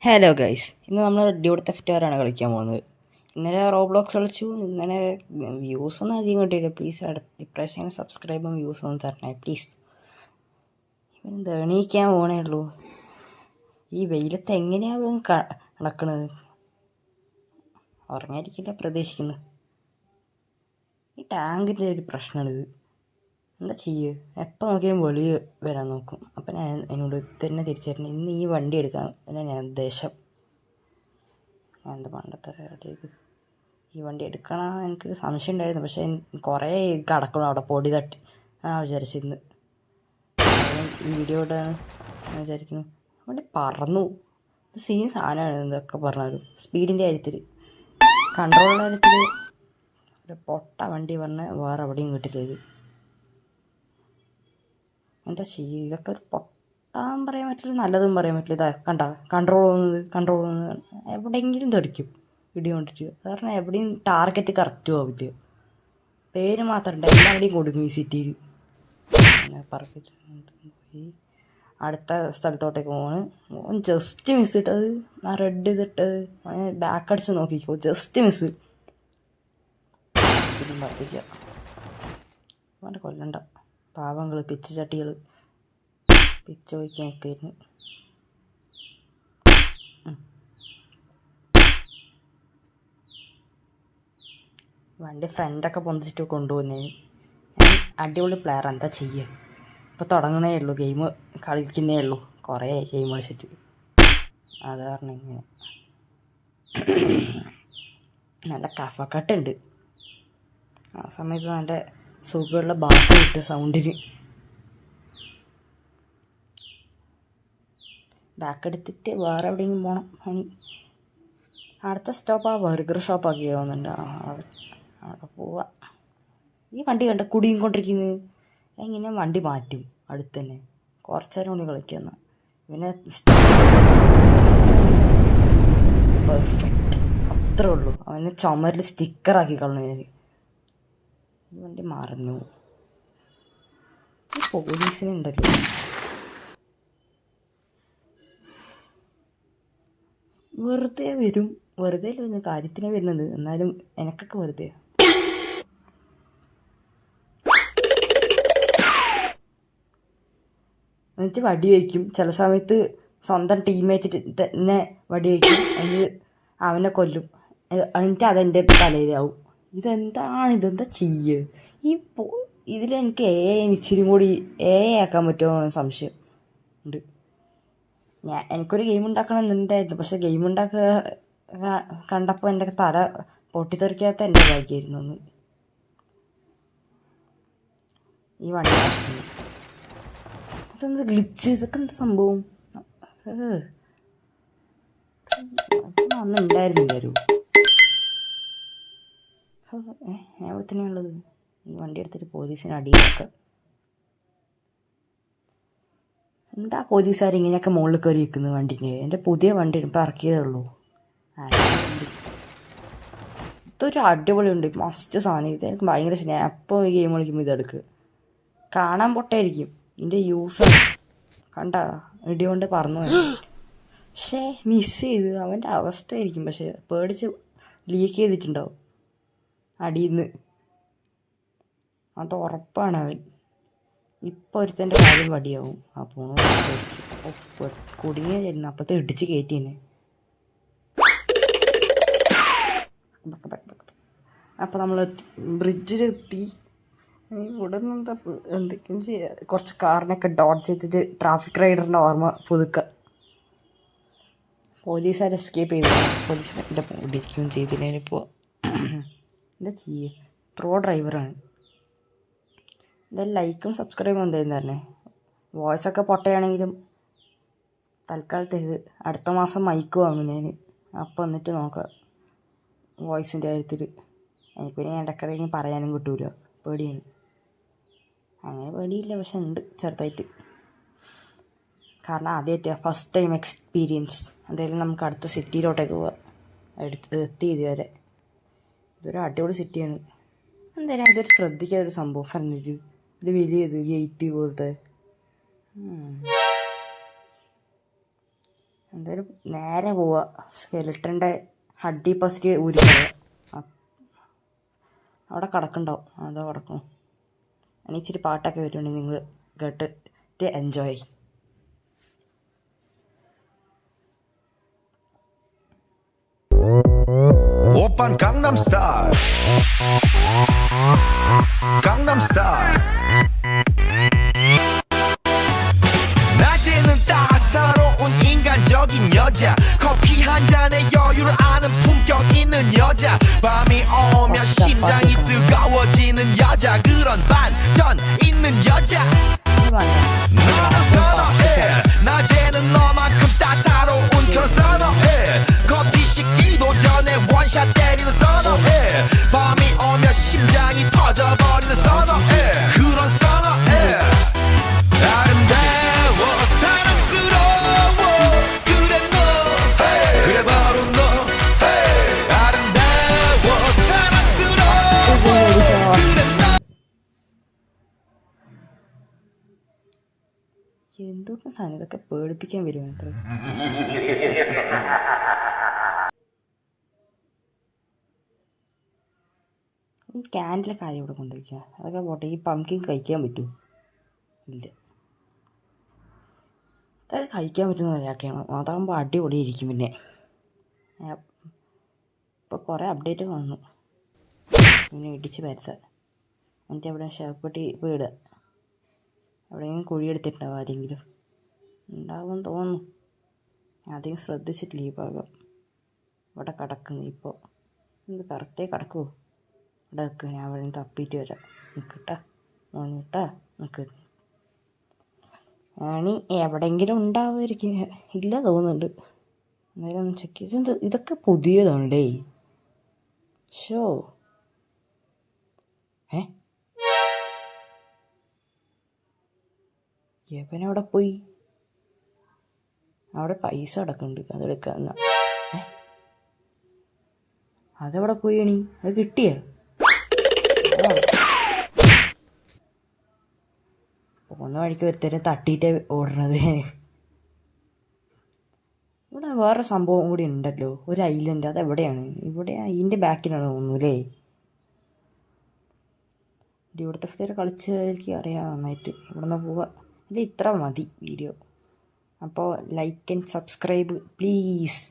Hello guys, ഇന്ന് നമ്മൾ dude തെഫ്റ്റുകാരാണ് കളിക്കാൻ പോകുന്നത്. ഇന്നലെ റോബ്ലോക്സ് കളിച്ചു. ഇന്നലെ വ്യൂസ് ഒന്നും അധികം കിട്ടിയില്ല. പ്ലീസ് ഇപ്രാവശ്യം സബ്സ്ക്രൈബും വ്യൂസ് ഒന്നും തരണേ പ്ലീസ്. ഇവൻ എണീക്കാൻ പോകണേ ഉള്ളൂ. ഈ വെയിലത്ത് എങ്ങനെയാവും നടക്കണത്? ഉറങ്ങാതിരിക്കില്ല പ്രതീക്ഷിക്കുന്നു. ഈ ടാങ്കിൻ്റെ ഒരു പ്രശ്നമാണിത്. എന്താ ചെയ്യുക? എപ്പോൾ നോക്കിയാലും വെളിയിൽ വരാൻ നോക്കും. അപ്പം ഞാൻ എന്നോട് തന്നെ തിരിച്ചറിഞ്ഞു ഇന്ന് ഈ വണ്ടി എടുക്കാൻ ഞാൻ ഉദ്ദേശം. ഞാൻ എന്താ പണ്ടത്തെ ഇത് ഈ വണ്ടി എടുക്കണം എനിക്കൊരു സംശയം ഉണ്ടായിരുന്നു. പക്ഷേ കുറേ കിടക്കണം അവിടെ പൊടി തട്ടി. വിചാരിച്ചിരുന്നു ഈ വീഡിയോ ഇടാണ് വിചാരിക്കുന്നു. വണ്ടി പറന്നു. ഇത് സീൻ സാധനമാണ് ഇതൊക്കെ പറഞ്ഞാലും. സ്പീഡിൻ്റെ കാര്യത്തിൽ, കൺട്രോളിൻ്റെ കാര്യത്തിൽ ഒരു പൊട്ട വണ്ടി പറഞ്ഞാൽ വേറെ എവിടെയും കിട്ടില്ല. ഇത് എന്താ ചെയ്യുക? ഇതൊക്കെ ഒരു പൊട്ടാൻ പറയാൻ പറ്റില്ല, നല്ലതും പറയാൻ പറ്റില്ല. ഇതാ കണ്ട കൺട്രോൾ പോകുന്നത് എവിടെയെങ്കിലും തെടിക്കും ഇടി കൊണ്ടിട്ട്. കാരണം എവിടെയും ടാർഗറ്റ് കറക്റ്റും ആവില്ല. പേര് മാത്രമുണ്ട്, എല്ലാവരുടെയും കൊടുക്കും ഈ സിറ്റിയിൽ. അങ്ങനെ പറപ്പിച്ച് പോയി അടുത്ത സ്ഥലത്തോട്ടേക്ക് പോവാണ്. ജസ്റ്റ് മിസ് ഇട്ടത്, ആ റെഡ് ഇതിട്ടത് ബാക്ക് അടിച്ച് നോക്കിക്കോ. Just miss. ഇതും പറപ്പിക്കുക. അവൻ്റെ കൊല്ലണ്ട പാവങ്ങൾ, പിച്ച് ചട്ടികൾ പിച്ച് വയ്ക്കാൻ ഒക്കെയായിരുന്നു. വണ്ടി ഫ്രണ്ടൊക്കെ പൊന്തിച്ചിട്ട് കൊണ്ടുപോകുന്നതിന് ഞാൻ അടിപൊളി പ്ലെയർ. എന്താ ചെയ്യുക? ഇപ്പോൾ തുടങ്ങണേ ഉള്ളൂ, ഗെയിം കളിക്കുന്നേ ഉള്ളൂ. കുറേ ഗെയിം കളിച്ചിട്ട് അത് കാരണം ഇങ്ങനെ നല്ല കഫക്കെട്ടുണ്ട്. ആ സമയത്ത് നല്ല സുഖമുള്ള ബാസ് കിട്ടും സൗണ്ടിന്. ബാക്ക് എടുത്തിട്ട് വേറെ എവിടെയെങ്കിലും പോകണം. പണി അടുത്ത സ്റ്റോപ്പ് ആ ബർഗർ ഷോപ്പാക്കി തോന്നുന്നുണ്ട്. അവിടെ പോവാം. ഈ വണ്ടി കണ്ട കുടിയും കൊണ്ടിരിക്കുന്നത്. എങ്ങനെ വണ്ടി മാറ്റും അടുത്ത് തന്നെ. കുറച്ച് നേരം കൊണ്ട് കളിക്കുന്ന പിന്നെ പെർഫെക്റ്റ് അത്രേ ഉള്ളൂ. അവനെ ചുമരിൽ സ്റ്റിക്കറാക്കി കളഞ്ഞു. ഈ വണ്ടി മറന്നു. ഈ പോലീസിനുണ്ടല്ലോ, വെറുതെ വരും. വെറുതെ വരുന്നത് കാര്യത്തിനെ വരുന്നത്, എന്നാലും എനിക്കൊക്കെ വെറുതെ. എന്നിട്ട് വടി വയ്ക്കും. ചില സമയത്ത് സ്വന്തം ടീമേറ്റ് തന്നെ വടി വയ്ക്കും. എന്നിട്ട് അവനെ കൊല്ലും. എന്നിട്ട് അതെൻ്റെ തലയിലാവും. ഇതെന്താ ചെയ്യുക? ഈ ഇതിലെനിക്ക് ഇച്ചിരി കൂടി ആക്കാൻ പറ്റുമോ എന്ന് സംശയം ഉണ്ട്. എനിക്കൊരു ഗെയിം ഉണ്ടാക്കണമെന്നുണ്ടായിരുന്നു. പക്ഷെ ഗെയിം ഉണ്ടാക്കുക കണ്ടപ്പോൾ എൻ്റെ തല പൊട്ടിത്തെറിക്കാത്ത എൻ്റെ ഭാഗ്യമായിരുന്നു ഒന്ന്. ഈ വണ്ടി ഇതെന്ത് ഗ്ലിച്ച്? ഇതൊക്കെ എന്താ സംഭവം? അന്ന് ഉണ്ടായിരുന്നില്ലായിരുന്നു. എവിടെ തന്നെയാണുള്ളത്? ഈ വണ്ടി എടുത്തിട്ട് പോലീസിന് അടിയിലൊക്കെ. എന്താ പോലീസുകാർ ഇങ്ങനെയൊക്കെ മുകളിൽ കയറി നിൽക്കുന്നത് വണ്ടിൻ്റെ? എൻ്റെ പുതിയ വണ്ടി ഇപ്പോൾ ഇറക്കിയതേ ഉള്ളൂ. ഇതൊരു അടിപൊളിയുണ്ട്, മസ്റ്റ് സാധനം. ഇത് എനിക്ക് ഭയങ്കര ഇഷ്ടം. എപ്പോൾ ഈ ഗെയിം കളിക്കുമ്പോൾ ഇതെടുക്കുക. കാണാൻ പൊട്ടായിരിക്കും, ഇതിൻ്റെ യൂസാണ്. കണ്ട ഇടി കൊണ്ട് പറന്നു. പക്ഷേ മിസ് ചെയ്ത് അവൻ്റെ അവസ്ഥയായിരിക്കും. പക്ഷേ പേടിച്ച് ലീക്ക് ചെയ്തിട്ടുണ്ടാവും അടിയിൽ നിന്ന്. അത് ഉറപ്പാണ്. അവൻ ഇപ്പോൾ ഒരുത്തൻ്റെ കാര്യം വടിയാവും. അപ്പോൾ കുടുങ്ങിയായിരുന്നു. അപ്പോഴത്തെ ഇടിച്ച് കയറ്റിന്നെ. അപ്പോൾ നമ്മൾ ബ്രിഡ്ജിലെത്തി. ഇവിടെ നിന്ന് എന്തൊക്കെയും ചെയ്യുക. കുറച്ച് കാറിനൊക്കെ ഡോഡ്ജ് ചെയ്തിട്ട് ട്രാഫിക് റൈഡറിൻ്റെ ഓർമ്മ പുതുക്കുക. പോലീസുകാർ എസ്കേപ്പ് ചെയ്തു. പോലീസിൻ്റെ ഇടിക്കുകയും ചെയ്തില്ലിപ്പോൾ. എന്താ ചെയ്യുക? പ്രോ ഡ്രൈവറാണ്. എന്തായാലും ലൈക്കും സബ്സ്ക്രൈബും എന്തായാലും തരണേ. വോയിസൊക്കെ പൊട്ടയാണെങ്കിലും തൽക്കാലത്തേക്ക്. അടുത്ത മാസം മൈക്ക് വാങ്ങും ഞാൻ. അപ്പോൾ എന്നിട്ട് നോക്കാം വോയിസിൻ്റെ കാര്യത്തിൽ. എനിക്ക് പിന്നെ ഇടയ്ക്കിടയ്ക്ക് പറയാനും കിട്ടൂല, പേടിയാണ്. അങ്ങനെ പേടിയില്ല, പക്ഷെ ഉണ്ട് ചെറുതായിട്ട്. കാരണം ആദ്യമായിട്ട് ഫസ്റ്റ് ടൈം എക്സ്പീരിയൻസ്. എന്തായാലും നമുക്ക് അടുത്ത സിറ്റിയിലോട്ടേക്ക് പോവാം. എത്തി ഇതുവരെ. ഇതൊരു അടിപൊളി സിറ്റിയാണ്. എന്തായാലും ഇതൊരു ശ്രദ്ധിക്കാതൊരു സംഭവം. ഫ്രണ്ടിൽ ഒരു വലിയത് ഗേറ്റ് പോലത്തെ. എന്തായാലും നേരെ പോവുക. സ്കെലിട്ടൻ്റെ ഹഡ്ഡി പസ്റ്റ് ഊരിക്കളയുക. അവിടെ കിടക്കുന്നുണ്ടാവും. അതോ കിടക്കും. ഇനി ഇച്ചിരി പാട്ടൊക്കെ വരുന്നുണ്ടെങ്കിൽ നിങ്ങൾ കേട്ടിട്ട് എൻജോയ്. 오빤 강남스타일 강남스타일 낮에는 따사로운 인간적인 여자 커피 한 잔에 여유를 아는 품격 있는 여자 밤이 오면 심장이 뜨거워지는 여자 그런 반전 있는 여자 너는 선어해 낮에는 너만큼 따사로운 그런 선어해 커피 식기도 전에 원샷 때리는 선어해 밤이 오면 심장이 터져버리는 선어해 그런 선어해 아름다워 사랑스러워 그래 너 그래 바로 너 아름다워 사랑스러워 그래 너 എന്തൊക്കെ സാധനം ഇതൊക്കെ പേടിപ്പിക്കാൻ വരുവാണ് അത്ര. ഈ ക്യാൻഡിലെ കാര്യം ഇവിടെ കൊണ്ടുവയ്ക്കുക. അതൊക്കെ പോട്ടെ. ഈ പംകിൻ കഴിക്കാൻ പറ്റുമോ? ഇല്ല. അതൊക്കെ കഴിക്കാൻ പറ്റുന്ന ഒരാൾക്കാണ്. അതാകുമ്പോൾ അടിപൊളിയായിരിക്കും. പിന്നെ ഇപ്പോൾ കുറേ അപ്ഡേറ്റ് വന്നു. പിന്നെ ഇടിച്ച് പരത്താൻ എന്നിട്ട് അവിടെ ഷാപ്പെട്ടി വീടുക. എവിടെയെങ്കിലും കുഴിയെടുത്തിട്ടുണ്ടാവും ആരെങ്കിലും. ഉണ്ടാകുമെന്ന് തോന്നുന്നു. അധികം ശ്രദ്ധിച്ചിട്ടില്ല ഈ ഭാഗം. ഇവിടെ കിടക്കുന്നു ഇപ്പോൾ. ഇത് കറക്റ്റായി കിടക്കുമോ? ഇവിടെ നിൽക്കുക. ഞാൻ അവിടെ നിന്ന് തപ്പിയിട്ട് വരാം. നിൽക്കട്ടാ മോനിട്ടാ നിൽക്ക്. ആണി എവിടെയെങ്കിലും ഉണ്ടാവുമായിരിക്കും. ഇല്ല തോന്നുന്നുണ്ട്. അന്നേരം ഒന്ന് ചെക്ക് ചെയ്ത്. ഇതൊക്കെ പുതിയതാണല്ലേ. ഷോ യവനവിടെ പോയി. അവിടെ പൈസ അടക്കുന്നുണ്ട്. അതെടുക്കുക എന്നാ. അതെവിടെ പോയി അണി? അത് കിട്ടിയേ? പോകുന്ന വഴിക്ക് ഒരുത്തരം തട്ടിയിട്ടേ ഓടുന്നത്. ഇവിടെ വേറെ സംഭവം കൂടി ഉണ്ടല്ലോ. ഒരു ഐലൻഡ്. അതെവിടെയാണ്? ഇവിടെ ഇതിൻ്റെ ബാക്കിലാണ് തോന്നുന്നു. ഇവിടുത്തെ ഫിയർ കളിച്ച് എനിക്ക് അറിയാം നന്നായിട്ട്. ഇവിടെ നിന്ന് പോവുക. ഇത് ഇത്ര മതി വീഡിയോ. അപ്പോൾ ലൈക്ക് ആൻഡ് സബ്സ്ക്രൈബ് പ്ലീസ്.